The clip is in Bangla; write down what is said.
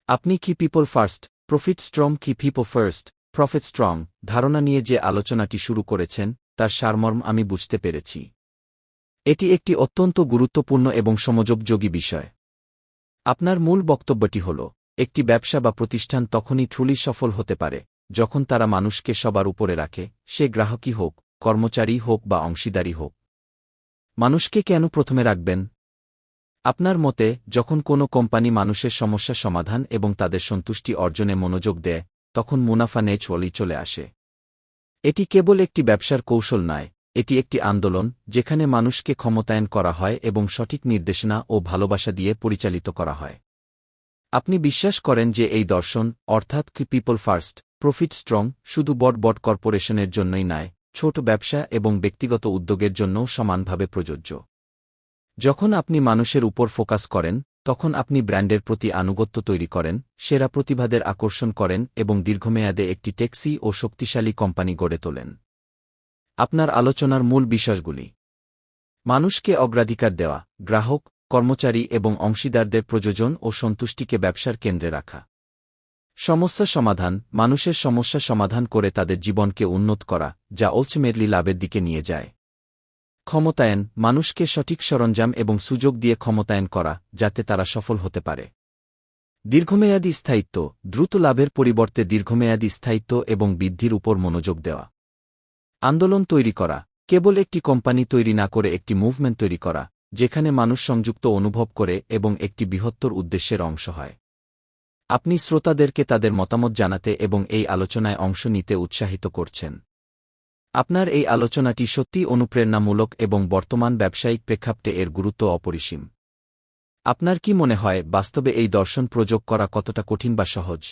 আপনি কি পিপল ফার্স্ট, প্রফিট স্ট্রং কি পিপল ফার্স্ট, প্রফিট স্ট্রং ধারণা নিয়ে যে আলোচনাটি শুরু করেছেন তার সারমর্ম আমি বুঝতে পেরেছি। এটি একটি অত্যন্ত গুরুত্বপূর্ণ এবং সমযোপযোগী বিষয়। আপনার মূল বক্তব্যটি হল, একটি ব্যবসা বা প্রতিষ্ঠান তখনই ট্রুলি সফল হতে পারে যখন তারা মানুষকে সবার উপরে রাখে, সে গ্রাহকই হোক, কর্মচারী হোক বা অংশীদারী হোক। মানুষকে কেন প্রথমে রাখবেন? আপনার মতে যখন কোনো কোম্পানি মানুষের সমস্যা সমাধান এবং তাদের সন্তুষ্টি অর্জনে মনোযোগ দেয়, তখন মুনাফা ন্যাচুরালি চলে আসে। এটি কেবল একটি ব্যবসার কৌশল নয়, এটি একটি আন্দোলন যেখানে মানুষকে ক্ষমতায়ন করা হয় এবং সঠিক নির্দেশনা ও ভালোবাসা দিয়ে পরিচালিত করা হয়। আপনি বিশ্বাস করেন যে এই দর্শন, অর্থাৎ কি পিপল ফার্স্ট, প্রফিট স্ট্রং, শুধু বড় বড় কর্পোরেশনের জন্যই নয়, ছোট ব্যবসা এবং ব্যক্তিগত উদ্যোগের জন্যও সমানভাবে প্রযোজ্য। যখন আপনি মানুষের উপর ফোকাস করেন, তখন আপনি ব্র্যান্ডের প্রতি আনুগত্য তৈরি করেন, সেরা প্রতিভাদের আকর্ষণ করেন এবং দীর্ঘমেয়াদে একটি টেকসি ও শক্তিশালী কোম্পানি গড়ে তোলেন। আপনার আলোচনার মূল বিষয়গুলি: মানুষকে অগ্রাধিকার দেওয়া, গ্রাহক, কর্মচারী এবং অংশীদারদের প্রয়োজন ও সন্তুষ্টিকে ব্যবসার কেন্দ্রে রাখা। সমস্যা সমাধান, মানুষের সমস্যা সমাধান করে তাদের জীবনকে উন্নত করা, যা আলটিমেটলি লাভের দিকে নিয়ে যায়। ক্ষমতায়ন, মানুষকে সঠিক সরঞ্জাম এবং সুযোগ দিয়ে ক্ষমতায়ন করা যাতে তারা সফল হতে পারে। দীর্ঘমেয়াদী স্থায়িত্ব, দ্রুত লাভের পরিবর্তে দীর্ঘমেয়াদী স্থায়িত্ব এবং বৃদ্ধির উপর মনোযোগ দেওয়া। আন্দোলন তৈরি করা, কেবল একটি কোম্পানি তৈরি না করে একটি মুভমেন্ট তৈরি করা, যেখানে মানুষ সংযুক্ত অনুভব করে এবং একটি বৃহত্তর উদ্দেশ্যের অংশ হয়। আপনি শ্রোতাদেরকে তাদের মতামত জানাতে এবং এই আলোচনায় অংশ নিতে উৎসাহিত করছেন। আপনার এই আলোচনাটি সত্যিই অনুপ্রেরণামূলক এবং বর্তমান ব্যবসায়িক প্রেক্ষাপটে এর গুরুত্ব অপরিসীম। আপনার কি মনে হয় বাস্তবে এই দর্শন প্রয়োগ করা কতটা কঠিন বা সহজ?